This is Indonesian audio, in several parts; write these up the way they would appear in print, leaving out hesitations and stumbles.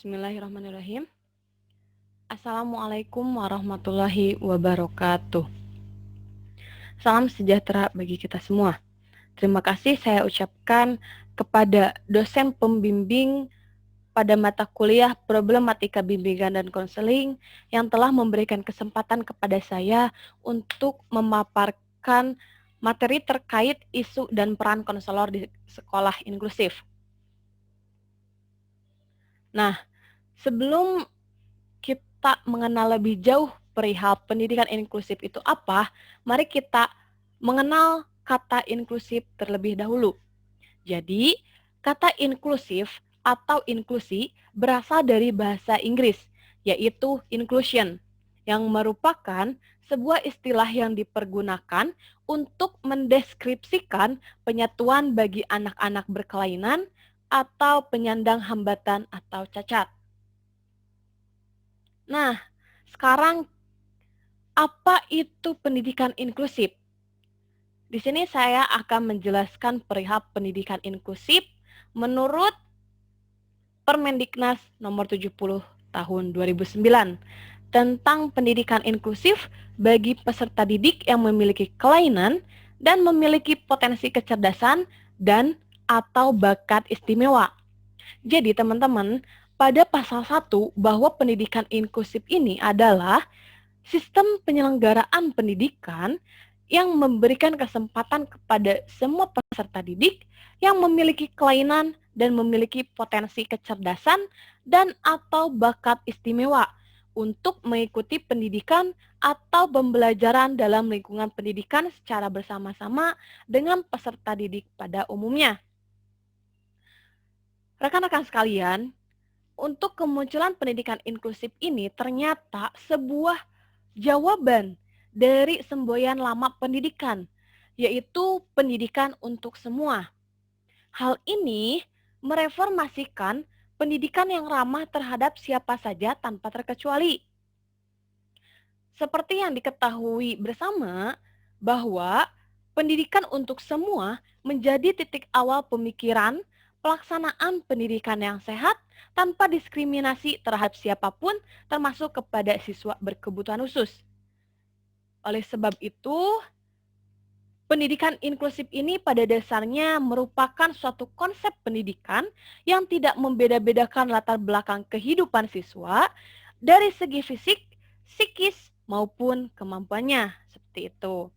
Bismillahirrahmanirrahim. Assalamualaikum warahmatullahi wabarakatuh. Salam sejahtera bagi kita semua. Terima kasih saya ucapkan kepada dosen pembimbing pada mata kuliah Problematika Bimbingan dan Konseling yang telah memberikan kesempatan kepada saya untuk memaparkan materi terkait isu dan peran konselor di sekolah inklusif. Nah, sebelum kita mengenal lebih jauh perihal pendidikan inklusif itu apa, mari kita mengenal kata inklusif terlebih dahulu. Jadi, kata inklusif atau inklusi berasal dari bahasa Inggris, yaitu inclusion, yang merupakan sebuah istilah yang dipergunakan untuk mendeskripsikan penyatuan bagi anak-anak berkelainan atau penyandang hambatan atau cacat. Nah, sekarang apa itu pendidikan inklusif? Di sini saya akan menjelaskan perihal pendidikan inklusif menurut Permendiknas nomor 70 tahun 2009 tentang pendidikan inklusif bagi peserta didik yang memiliki kelainan dan memiliki potensi kecerdasan dan atau bakat istimewa. Jadi teman-teman, pada pasal 1 bahwa pendidikan inklusif ini adalah sistem penyelenggaraan pendidikan yang memberikan kesempatan kepada semua peserta didik yang memiliki kelainan dan memiliki potensi kecerdasan dan atau bakat istimewa untuk mengikuti pendidikan atau pembelajaran dalam lingkungan pendidikan secara bersama-sama dengan peserta didik pada umumnya. Rekan-rekan sekalian, untuk kemunculan pendidikan inklusif ini ternyata sebuah jawaban dari semboyan lama pendidikan, yaitu pendidikan untuk semua. Hal ini mereformasikan pendidikan yang ramah terhadap siapa saja tanpa terkecuali. Seperti yang diketahui bersama bahwa pendidikan untuk semua menjadi titik awal pemikiran pelaksanaan pendidikan yang sehat tanpa diskriminasi terhadap siapapun, termasuk kepada siswa berkebutuhan khusus. Oleh sebab itu, pendidikan inklusif ini pada dasarnya merupakan suatu konsep pendidikan yang tidak membeda-bedakan latar belakang kehidupan siswa dari segi fisik, psikis, maupun kemampuannya. Seperti itu.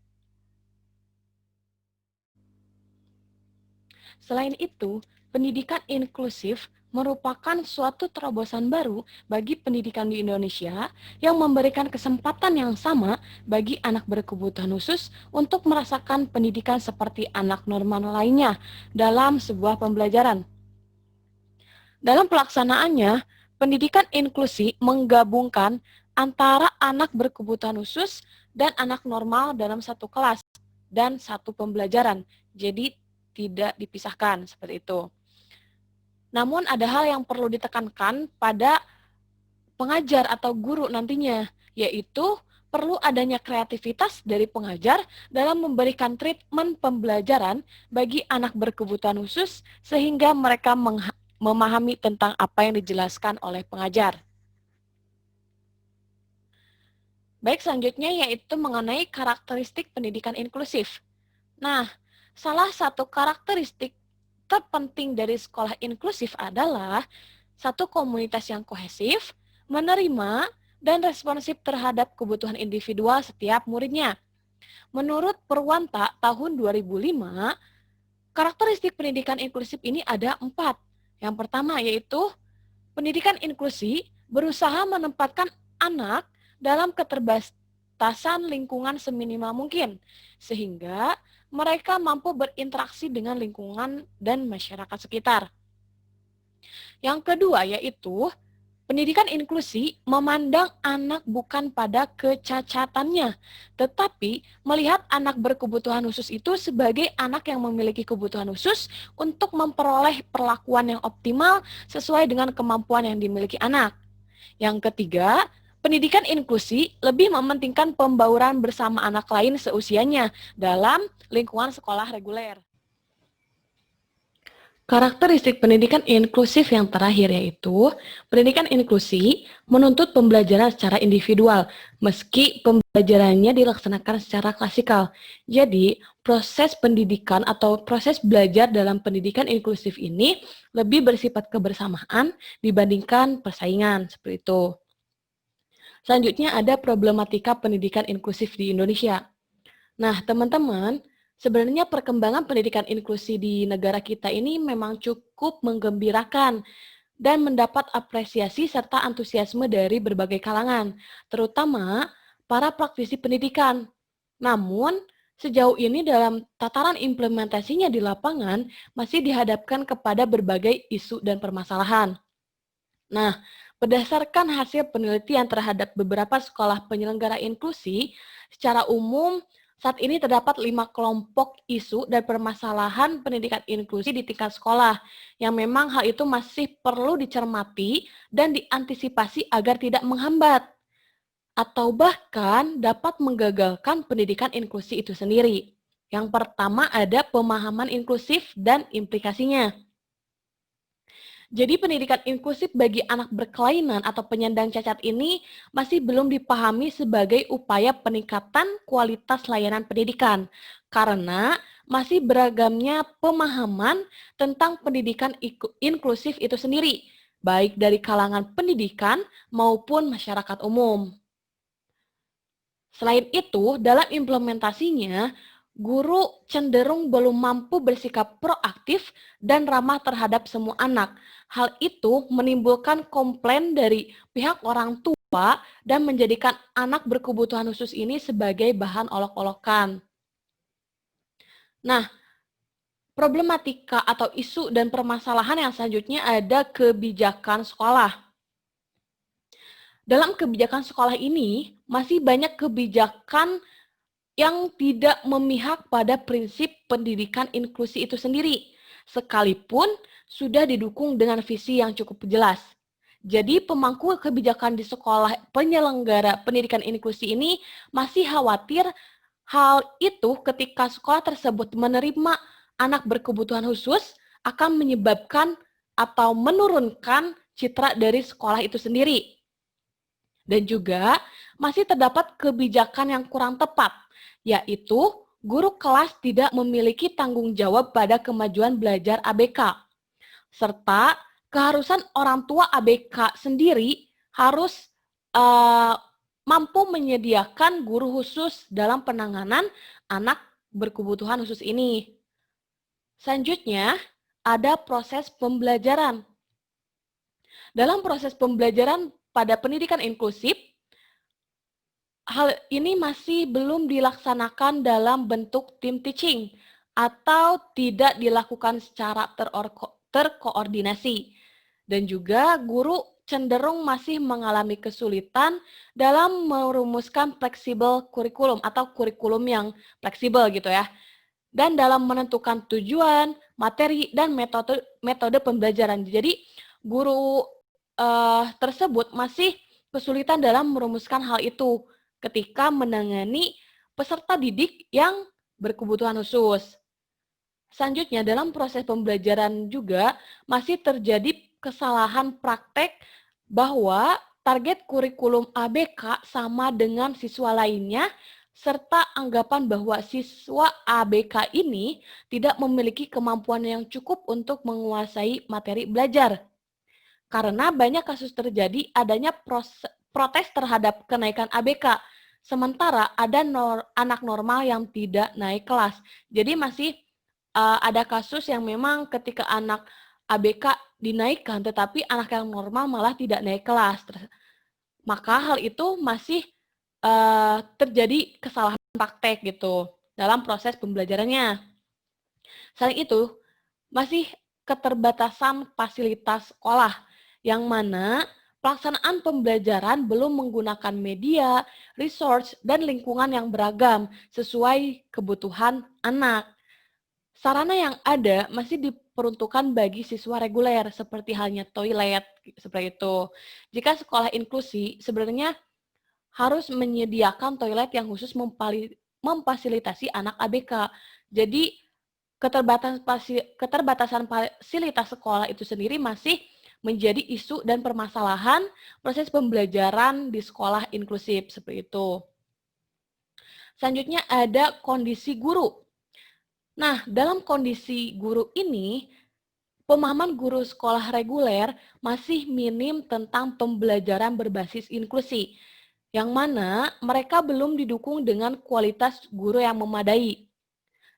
Selain itu, pendidikan inklusif merupakan suatu terobosan baru bagi pendidikan di Indonesia yang memberikan kesempatan yang sama bagi anak berkebutuhan khusus untuk merasakan pendidikan seperti anak normal lainnya dalam sebuah pembelajaran. Dalam pelaksanaannya, pendidikan inklusi menggabungkan antara anak berkebutuhan khusus dan anak normal dalam satu kelas dan satu pembelajaran. Jadi tidak dipisahkan seperti itu. Namun ada hal yang perlu ditekankan pada pengajar atau guru nantinya, yaitu perlu adanya kreativitas dari pengajar dalam memberikan treatment pembelajaran bagi anak berkebutuhan khusus sehingga mereka memahami tentang apa yang dijelaskan oleh pengajar. Baik, selanjutnya yaitu mengenai karakteristik pendidikan inklusif. Nah, salah satu karakteristik terpenting dari sekolah inklusif adalah satu komunitas yang kohesif, menerima, dan responsif terhadap kebutuhan individual setiap muridnya. Menurut Purwanta tahun 2005, karakteristik pendidikan inklusif ini ada 4. Yang pertama yaitu pendidikan inklusi berusaha menempatkan anak dalam keterbatasan lingkungan seminimal mungkin, sehingga mereka mampu berinteraksi dengan lingkungan dan masyarakat sekitar. Yang kedua yaitu pendidikan inklusi memandang anak bukan pada kecacatannya, tetapi melihat anak berkebutuhan khusus itu sebagai anak yang memiliki kebutuhan khusus untuk memperoleh perlakuan yang optimal sesuai dengan kemampuan yang dimiliki anak. Yang ketiga, pendidikan inklusi lebih mementingkan pembauran bersama anak lain seusianya dalam lingkungan sekolah reguler. Karakteristik pendidikan inklusif yang terakhir yaitu, pendidikan inklusi menuntut pembelajaran secara individual, meski pembelajarannya dilaksanakan secara klasikal. Jadi, proses pendidikan atau proses belajar dalam pendidikan inklusif ini lebih bersifat kebersamaan dibandingkan persaingan, seperti itu. Selanjutnya ada problematika pendidikan inklusif di Indonesia. Nah, teman-teman, sebenarnya perkembangan pendidikan inklusi di negara kita ini memang cukup menggembirakan dan mendapat apresiasi serta antusiasme dari berbagai kalangan, terutama para praktisi pendidikan. Namun, sejauh ini dalam tataran implementasinya di lapangan masih dihadapkan kepada berbagai isu dan permasalahan. Nah, berdasarkan hasil penelitian terhadap beberapa sekolah penyelenggara inklusi, secara umum saat ini terdapat 5 kelompok isu dan permasalahan pendidikan inklusi di tingkat sekolah, yang memang hal itu masih perlu dicermati dan diantisipasi agar tidak menghambat, atau bahkan dapat menggagalkan pendidikan inklusi itu sendiri. Yang pertama ada pemahaman inklusif dan implikasinya. Jadi pendidikan inklusif bagi anak berkelainan atau penyandang cacat ini masih belum dipahami sebagai upaya peningkatan kualitas layanan pendidikan karena masih beragamnya pemahaman tentang pendidikan inklusif itu sendiri, baik dari kalangan pendidikan maupun masyarakat umum. Selain itu, dalam implementasinya, guru cenderung belum mampu bersikap proaktif dan ramah terhadap semua anak. Hal itu menimbulkan komplain dari pihak orang tua dan menjadikan anak berkebutuhan khusus ini sebagai bahan olok-olokan. Nah, problematika atau isu dan permasalahan yang selanjutnya ada kebijakan sekolah. Dalam kebijakan sekolah ini, masih banyak kebijakan yang tidak memihak pada prinsip pendidikan inklusi itu sendiri, sekalipun sudah didukung dengan visi yang cukup jelas. Jadi pemangku kebijakan di sekolah penyelenggara pendidikan inklusi ini masih khawatir hal itu ketika sekolah tersebut menerima anak berkebutuhan khusus akan menyebabkan atau menurunkan citra dari sekolah itu sendiri. Dan juga masih terdapat kebijakan yang kurang tepat, yaitu guru kelas tidak memiliki tanggung jawab pada kemajuan belajar ABK, serta keharusan orang tua ABK sendiri harus mampu menyediakan guru khusus dalam penanganan anak berkebutuhan khusus ini. Selanjutnya, ada proses pembelajaran. Dalam proses pembelajaran pada pendidikan inklusif, hal ini masih belum dilaksanakan dalam bentuk team teaching atau tidak dilakukan secara terkoordinasi. Dan juga guru cenderung masih mengalami kesulitan dalam merumuskan fleksibel kurikulum atau kurikulum yang fleksibel gitu ya. Dan dalam menentukan tujuan, materi, dan metode pembelajaran. Jadi guru tersebut masih kesulitan dalam merumuskan hal itu ketika menangani peserta didik yang berkebutuhan khusus. Selanjutnya, dalam proses pembelajaran juga masih terjadi kesalahan praktek bahwa target kurikulum ABK sama dengan siswa lainnya, serta anggapan bahwa siswa ABK ini tidak memiliki kemampuan yang cukup untuk menguasai materi belajar. Karena banyak kasus terjadi adanya protes terhadap kenaikan ABK, sementara ada anak normal yang tidak naik kelas. Jadi masih ada kasus yang memang ketika anak ABK dinaikkan, tetapi anak yang normal malah tidak naik kelas. Maka hal itu masih terjadi kesalahan praktek gitu dalam proses pembelajarannya. Selain itu, masih keterbatasan fasilitas sekolah, yang mana pelaksanaan pembelajaran belum menggunakan media, resource, dan lingkungan yang beragam sesuai kebutuhan anak. Sarana yang ada masih diperuntukkan bagi siswa reguler, seperti halnya toilet, seperti itu. Jika sekolah inklusi, sebenarnya harus menyediakan toilet yang khusus memfasilitasi anak ABK. Jadi, keterbatasan fasilitas sekolah itu sendiri masih menjadi isu dan permasalahan proses pembelajaran di sekolah inklusif seperti itu. Selanjutnya ada kondisi guru. Nah, dalam kondisi guru ini, pemahaman guru sekolah reguler masih minim tentang pembelajaran berbasis inklusi, yang mana mereka belum didukung dengan kualitas guru yang memadai.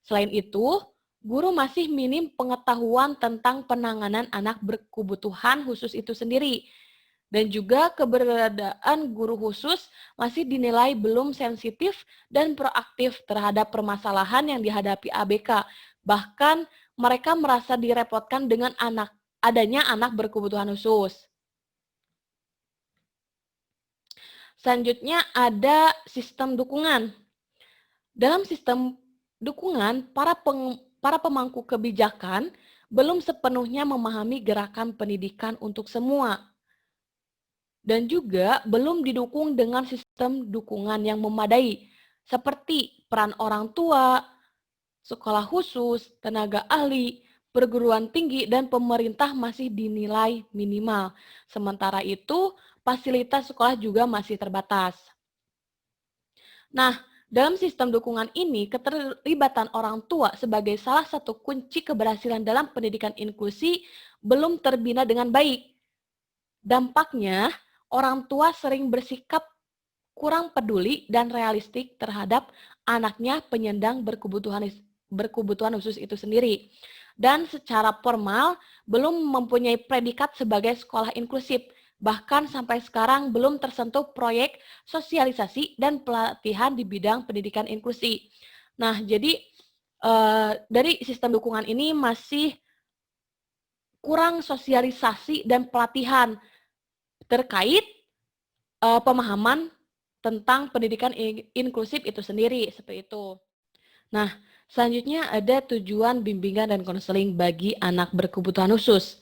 Selain itu, guru masih minim pengetahuan tentang penanganan anak berkebutuhan khusus itu sendiri. Dan juga keberadaan guru khusus masih dinilai belum sensitif dan proaktif terhadap permasalahan yang dihadapi ABK. Bahkan mereka merasa direpotkan dengan adanya anak berkebutuhan khusus. Selanjutnya ada sistem dukungan. Dalam sistem dukungan, para pemangku kebijakan belum sepenuhnya memahami gerakan pendidikan untuk semua. Dan juga belum didukung dengan sistem dukungan yang memadai, seperti peran orang tua, sekolah khusus, tenaga ahli, perguruan tinggi, dan pemerintah masih dinilai minimal. Sementara itu, fasilitas sekolah juga masih terbatas. Nah, dalam sistem dukungan ini, keterlibatan orang tua sebagai salah satu kunci keberhasilan dalam pendidikan inklusi belum terbina dengan baik. Dampaknya, orang tua sering bersikap kurang peduli dan realistik terhadap anaknya penyandang berkebutuhan khusus itu sendiri. Dan secara formal belum mempunyai predikat sebagai sekolah inklusif. Bahkan sampai sekarang belum tersentuh proyek sosialisasi dan pelatihan di bidang pendidikan inklusi. Nah, jadi dari sistem dukungan ini masih kurang sosialisasi dan pelatihan terkait pemahaman tentang pendidikan inklusif itu sendiri, seperti itu. Nah, selanjutnya ada tujuan bimbingan dan konseling bagi anak berkebutuhan khusus.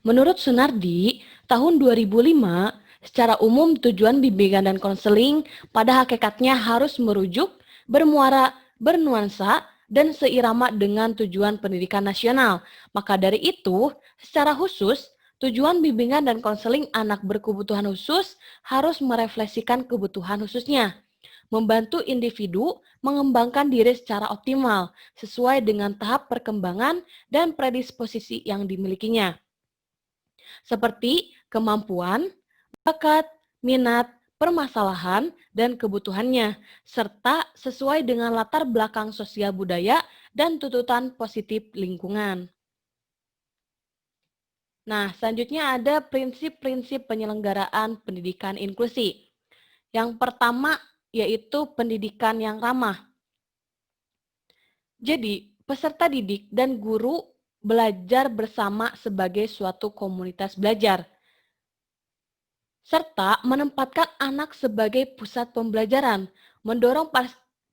Menurut Sunardi, tahun 2005, secara umum tujuan bimbingan dan konseling pada hakikatnya harus merujuk, bermuara, bernuansa, dan seirama dengan tujuan pendidikan nasional. Maka dari itu, secara khusus, tujuan bimbingan dan konseling anak berkebutuhan khusus harus merefleksikan kebutuhan khususnya, membantu individu mengembangkan diri secara optimal sesuai dengan tahap perkembangan dan predisposisi yang dimilikinya, seperti kemampuan, bakat, minat, permasalahan, dan kebutuhannya, serta sesuai dengan latar belakang sosial budaya dan tuntutan positif lingkungan. Nah, selanjutnya ada prinsip-prinsip penyelenggaraan pendidikan inklusi. Yang pertama yaitu pendidikan yang ramah. Jadi, peserta didik dan guru belajar bersama sebagai suatu komunitas belajar, serta menempatkan anak sebagai pusat pembelajaran, mendorong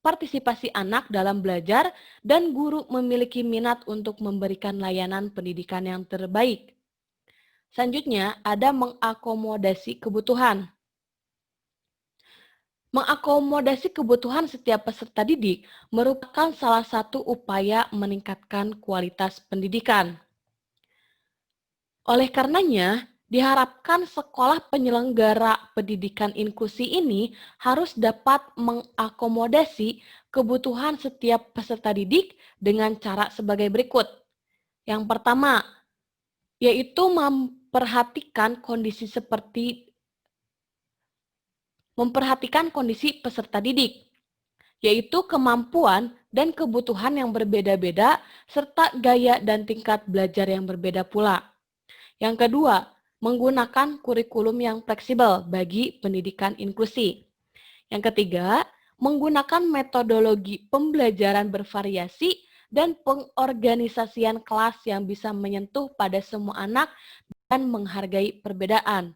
partisipasi anak dalam belajar, dan guru memiliki minat untuk memberikan layanan pendidikan yang terbaik. Selanjutnya, ada mengakomodasi kebutuhan. Mengakomodasi kebutuhan setiap peserta didik merupakan salah satu upaya meningkatkan kualitas pendidikan. Oleh karenanya, diharapkan sekolah penyelenggara pendidikan inklusi ini harus dapat mengakomodasi kebutuhan setiap peserta didik dengan cara sebagai berikut. Yang pertama, yaitu memperhatikan kondisi peserta didik, yaitu kemampuan dan kebutuhan yang berbeda-beda, serta gaya dan tingkat belajar yang berbeda pula. Yang kedua, menggunakan kurikulum yang fleksibel bagi pendidikan inklusi. Yang ketiga, menggunakan metodologi pembelajaran bervariasi dan pengorganisasian kelas yang bisa menyentuh pada semua anak dan menghargai perbedaan,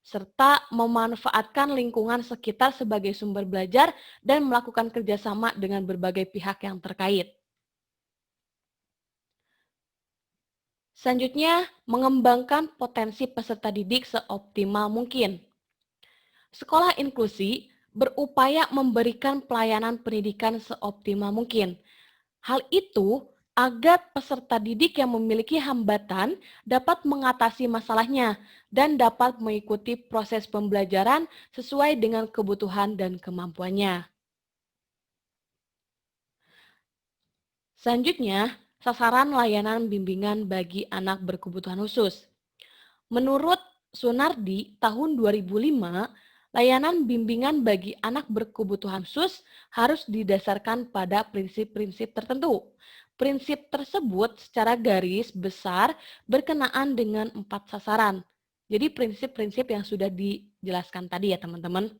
serta memanfaatkan lingkungan sekitar sebagai sumber belajar dan melakukan kerjasama dengan berbagai pihak yang terkait. Selanjutnya, mengembangkan potensi peserta didik seoptimal mungkin. Sekolah inklusi berupaya memberikan pelayanan pendidikan seoptimal mungkin. Hal itu agar peserta didik yang memiliki hambatan dapat mengatasi masalahnya dan dapat mengikuti proses pembelajaran sesuai dengan kebutuhan dan kemampuannya. Selanjutnya, sasaran layanan bimbingan bagi anak berkebutuhan khusus. Menurut Sunardi, tahun 2005, layanan bimbingan bagi anak berkebutuhan khusus harus didasarkan pada prinsip-prinsip tertentu. Prinsip tersebut secara garis besar berkenaan dengan 4 sasaran. Jadi prinsip-prinsip yang sudah dijelaskan tadi ya teman-teman.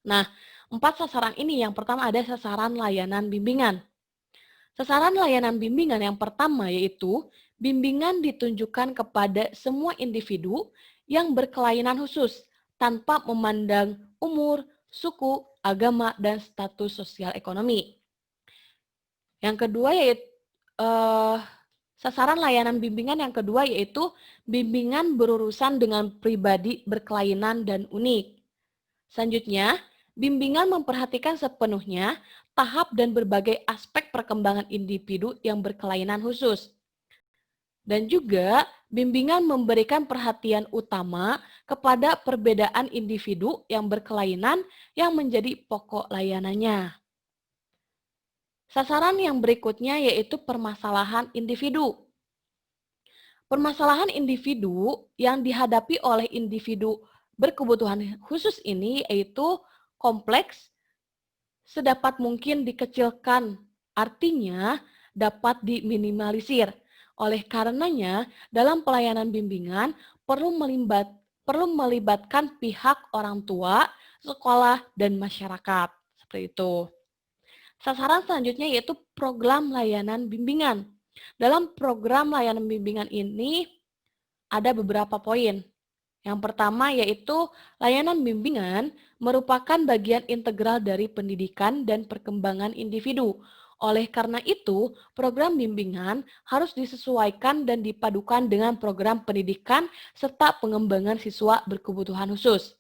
Nah, 4 sasaran ini yang pertama ada sasaran layanan bimbingan. Sasaran layanan bimbingan yang pertama yaitu bimbingan ditunjukkan kepada semua individu yang berkelainan khusus tanpa memandang umur, suku, agama, dan status sosial ekonomi. Yang kedua yaitu sasaran layanan bimbingan yang kedua yaitu bimbingan berurusan dengan pribadi berkelainan dan unik. Selanjutnya, bimbingan memperhatikan sepenuhnya tahap dan berbagai aspek perkembangan individu yang berkelainan khusus. Dan juga, bimbingan memberikan perhatian utama kepada perbedaan individu yang berkelainan yang menjadi pokok layanannya. Sasaran yang berikutnya yaitu permasalahan individu. Permasalahan individu yang dihadapi oleh individu berkebutuhan khusus ini yaitu kompleks, sedapat mungkin dikecilkan, artinya dapat diminimalisir. Oleh karenanya, dalam pelayanan bimbingan perlu melibatkan pihak orang tua, sekolah, dan masyarakat. Seperti itu. Sasaran selanjutnya yaitu program layanan bimbingan. Dalam program layanan bimbingan ini ada beberapa poin. Yang pertama yaitu layanan bimbingan merupakan bagian integral dari pendidikan dan perkembangan individu. Oleh karena itu, program bimbingan harus disesuaikan dan dipadukan dengan program pendidikan serta pengembangan siswa berkebutuhan khusus.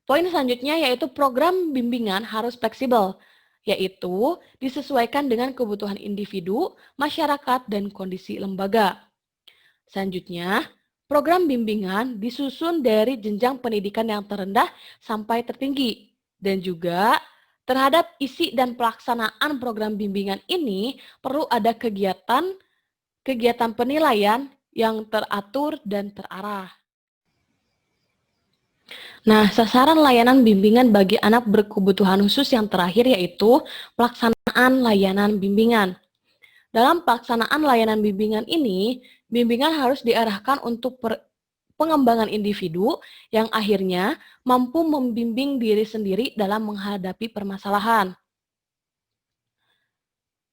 Poin selanjutnya yaitu program bimbingan harus fleksibel, yaitu disesuaikan dengan kebutuhan individu, masyarakat, dan kondisi lembaga. Selanjutnya, program bimbingan disusun dari jenjang pendidikan yang terendah sampai tertinggi. Dan juga terhadap isi dan pelaksanaan program bimbingan ini perlu ada kegiatan penilaian yang teratur dan terarah. Nah, sasaran layanan bimbingan bagi anak berkebutuhan khusus yang terakhir yaitu pelaksanaan layanan bimbingan. Dalam pelaksanaan layanan bimbingan ini, bimbingan harus diarahkan untuk pengembangan individu yang akhirnya mampu membimbing diri sendiri dalam menghadapi permasalahan.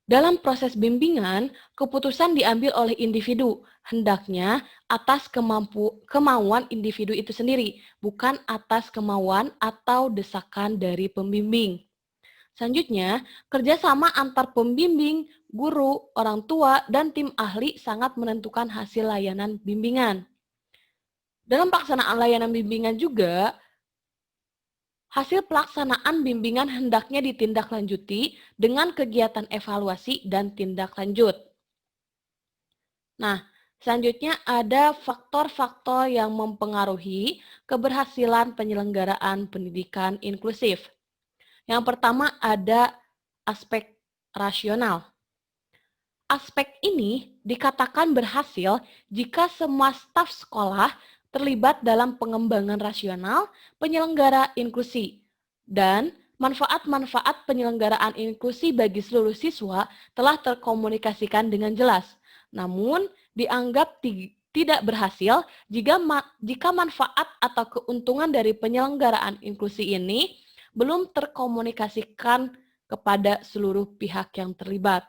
Dalam proses bimbingan, keputusan diambil oleh individu, hendaknya atas kemauan individu itu sendiri, bukan atas kemauan atau desakan dari pembimbing. Selanjutnya, kerjasama antar pembimbing, guru, orang tua, dan tim ahli sangat menentukan hasil layanan bimbingan. Dalam pelaksanaan layanan bimbingan juga, hasil pelaksanaan bimbingan hendaknya ditindaklanjuti dengan kegiatan evaluasi dan tindak lanjut. Nah, selanjutnya ada faktor-faktor yang mempengaruhi keberhasilan penyelenggaraan pendidikan inklusif. Yang pertama ada aspek rasional. Aspek ini dikatakan berhasil jika semua staf sekolah terlibat dalam pengembangan rasional penyelenggara inklusi dan manfaat-manfaat penyelenggaraan inklusi bagi seluruh siswa telah terkomunikasikan dengan jelas. Namun, dianggap tidak berhasil jika manfaat atau keuntungan dari penyelenggaraan inklusi ini belum terkomunikasikan kepada seluruh pihak yang terlibat.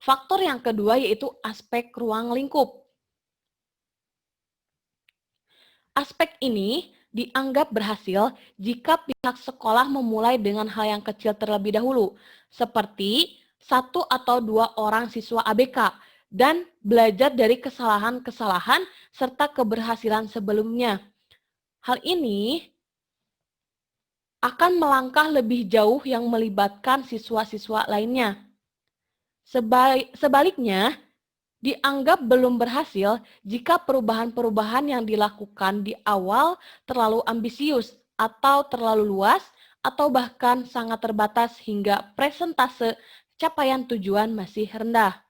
Faktor yang kedua yaitu aspek ruang lingkup. Aspek ini dianggap berhasil jika pihak sekolah memulai dengan hal yang kecil terlebih dahulu, seperti 1 atau 2 orang siswa ABK, dan belajar dari kesalahan-kesalahan serta keberhasilan sebelumnya. Hal ini akan melangkah lebih jauh yang melibatkan siswa-siswa lainnya. Sebaliknya, dianggap belum berhasil jika perubahan-perubahan yang dilakukan di awal terlalu ambisius atau terlalu luas atau bahkan sangat terbatas hingga presentase capaian tujuan masih rendah.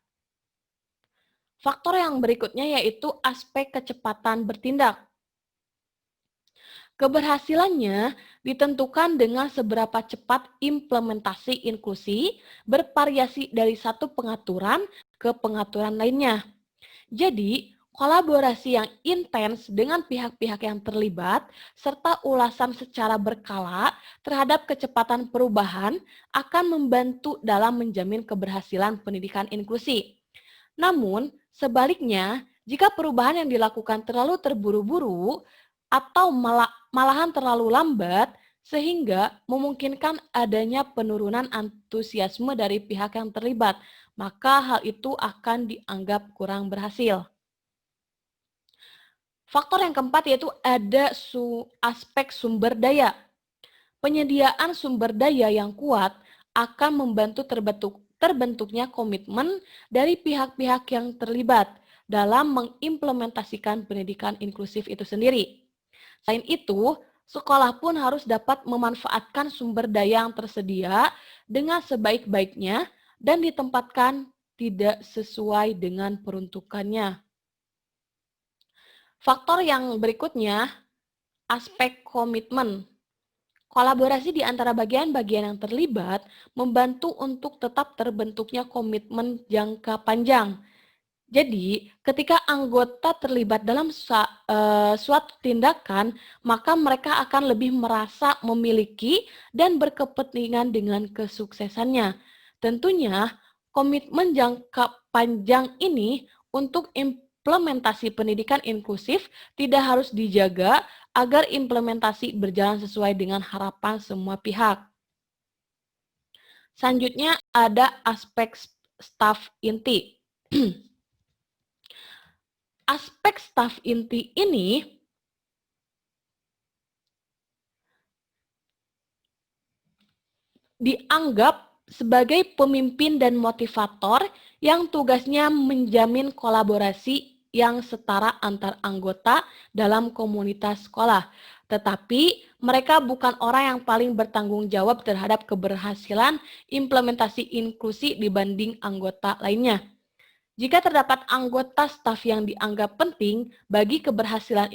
Faktor yang berikutnya yaitu aspek kecepatan bertindak. Keberhasilannya ditentukan dengan seberapa cepat implementasi inklusi bervariasi dari satu pengaturan ke pengaturan lainnya. Jadi, kolaborasi yang intens dengan pihak-pihak yang terlibat serta ulasan secara berkala terhadap kecepatan perubahan akan membantu dalam menjamin keberhasilan pendidikan inklusi. Namun, sebaliknya, jika perubahan yang dilakukan terlalu terburu-buru atau malahan terlalu lambat, sehingga memungkinkan adanya penurunan antusiasme dari pihak yang terlibat, maka hal itu akan dianggap kurang berhasil. Faktor yang keempat yaitu ada aspek sumber daya. Penyediaan sumber daya yang kuat akan membantu terbentuknya komitmen dari pihak-pihak yang terlibat dalam mengimplementasikan pendidikan inklusif itu sendiri. Selain itu, sekolah pun harus dapat memanfaatkan sumber daya yang tersedia dengan sebaik-baiknya dan ditempatkan tidak sesuai dengan peruntukannya. Faktor yang berikutnya, aspek komitmen. Kolaborasi di antara bagian-bagian yang terlibat membantu untuk tetap terbentuknya komitmen jangka panjang. Jadi, ketika anggota terlibat dalam suatu tindakan, maka mereka akan lebih merasa memiliki dan berkepentingan dengan kesuksesannya. Tentunya, komitmen jangka panjang ini untuk implementasi pendidikan inklusif tidak harus dijaga agar implementasi berjalan sesuai dengan harapan semua pihak. Selanjutnya ada aspek staf inti. Aspek staf inti ini dianggap sebagai pemimpin dan motivator yang tugasnya menjamin kolaborasi yang setara antar anggota dalam komunitas sekolah. Tetapi mereka bukan orang yang paling bertanggung jawab terhadap keberhasilan implementasi inklusi dibanding anggota lainnya. Jika terdapat anggota staf yang dianggap penting bagi keberhasilan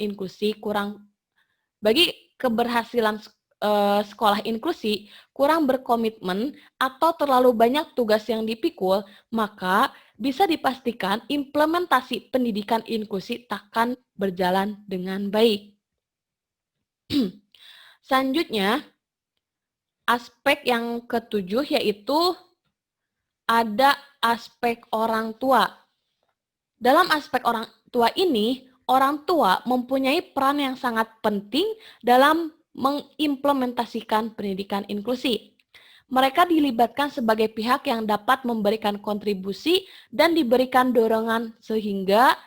sekolah inklusi kurang berkomitmen atau terlalu banyak tugas yang dipikul, maka bisa dipastikan implementasi pendidikan inklusi takkan berjalan dengan baik. Selanjutnya, aspek yang ketujuh yaitu ada aspek orang tua. Dalam aspek orang tua ini, orang tua mempunyai peran yang sangat penting dalam mengimplementasikan pendidikan inklusi. Mereka dilibatkan sebagai pihak yang dapat memberikan kontribusi dan diberikan dorongan sehingga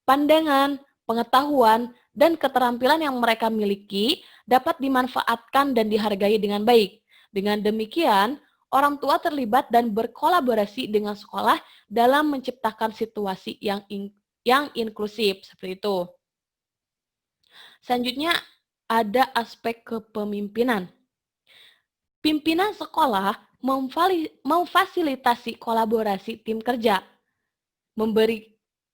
pandangan, pengetahuan, dan keterampilan yang mereka miliki dapat dimanfaatkan dan dihargai dengan baik. Dengan demikian, orang tua terlibat dan berkolaborasi dengan sekolah dalam menciptakan situasi yang inklusif, seperti itu. Selanjutnya, ada aspek kepemimpinan. Pimpinan sekolah memfasilitasi kolaborasi tim kerja, memberi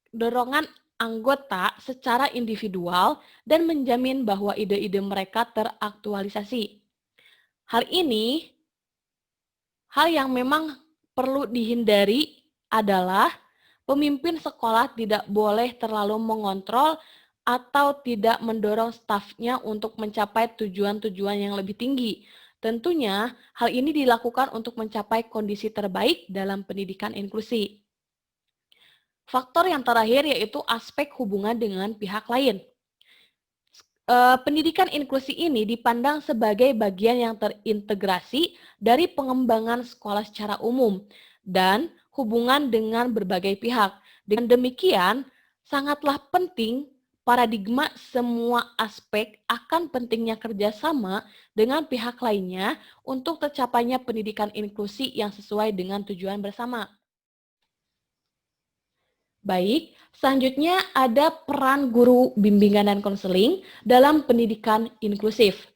dorongan anggota secara individual, dan menjamin bahwa ide-ide mereka teraktualisasi. Hal yang memang perlu dihindari adalah pemimpin sekolah tidak boleh terlalu mengontrol atau tidak mendorong stafnya untuk mencapai tujuan-tujuan yang lebih tinggi. Tentunya, hal ini dilakukan untuk mencapai kondisi terbaik dalam pendidikan inklusi. Faktor yang terakhir yaitu aspek hubungan dengan pihak lain. Pendidikan inklusi ini dipandang sebagai bagian yang terintegrasi dari pengembangan sekolah secara umum dan hubungan dengan berbagai pihak. Dengan demikian, sangatlah penting paradigma semua aspek akan pentingnya kerjasama dengan pihak lainnya untuk tercapainya pendidikan inklusi yang sesuai dengan tujuan bersama. Baik, selanjutnya ada peran guru bimbingan dan konseling dalam pendidikan inklusif.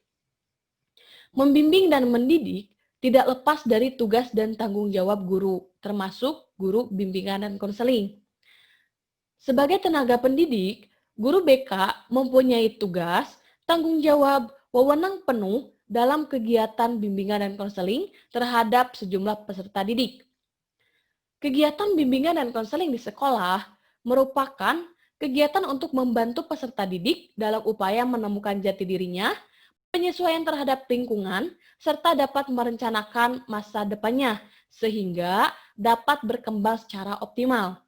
Membimbing dan mendidik tidak lepas dari tugas dan tanggung jawab guru, termasuk guru bimbingan dan konseling. Sebagai tenaga pendidik, guru BK mempunyai tugas, tanggung jawab, wewenang penuh dalam kegiatan bimbingan dan konseling terhadap sejumlah peserta didik. Kegiatan bimbingan dan konseling di sekolah merupakan kegiatan untuk membantu peserta didik dalam upaya menemukan jati dirinya, penyesuaian terhadap lingkungan, serta dapat merencanakan masa depannya sehingga dapat berkembang secara optimal.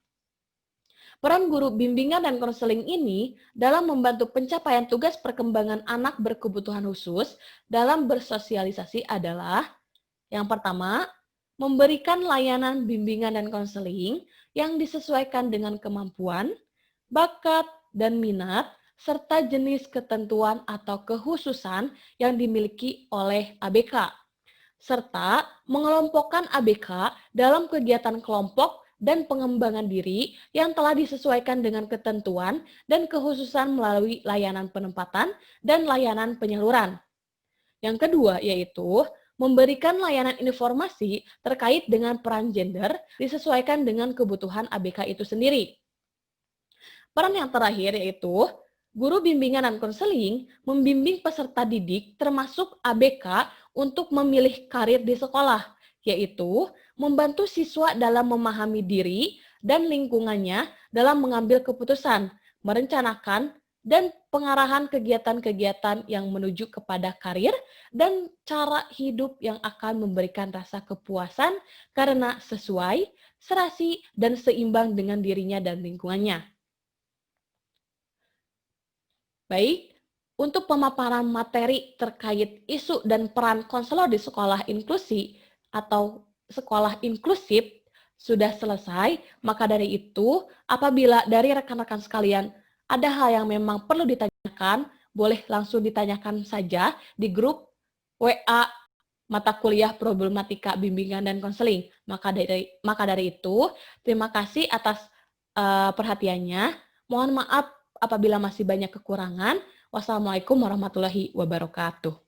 Peran guru bimbingan dan konseling ini dalam membantu pencapaian tugas perkembangan anak berkebutuhan khusus dalam bersosialisasi adalah yang pertama, memberikan layanan bimbingan dan konseling yang disesuaikan dengan kemampuan, bakat, dan minat, serta jenis ketentuan atau kekhususan yang dimiliki oleh ABK, serta mengelompokkan ABK dalam kegiatan kelompok dan pengembangan diri yang telah disesuaikan dengan ketentuan dan kekhususan melalui layanan penempatan dan layanan penyaluran. Yang kedua yaitu memberikan layanan informasi terkait dengan peran gender disesuaikan dengan kebutuhan ABK itu sendiri. Peran yang terakhir yaitu guru bimbingan dan konseling membimbing peserta didik termasuk ABK untuk memilih karir di sekolah, yaitu membantu siswa dalam memahami diri dan lingkungannya dalam mengambil keputusan, merencanakan, dan pengarahan kegiatan-kegiatan yang menuju kepada karir dan cara hidup yang akan memberikan rasa kepuasan karena sesuai, serasi, dan seimbang dengan dirinya dan lingkungannya. Baik, untuk pemaparan materi terkait isu dan peran konselor di sekolah inklusi atau sekolah inklusif sudah selesai, maka dari itu apabila dari rekan-rekan sekalian ada hal yang memang perlu ditanyakan, boleh langsung ditanyakan saja di grup WA mata kuliah problematika bimbingan dan konseling. Maka dari itu, terima kasih atas perhatiannya. Mohon maaf apabila masih banyak kekurangan. Wassalamualaikum warahmatullahi wabarakatuh.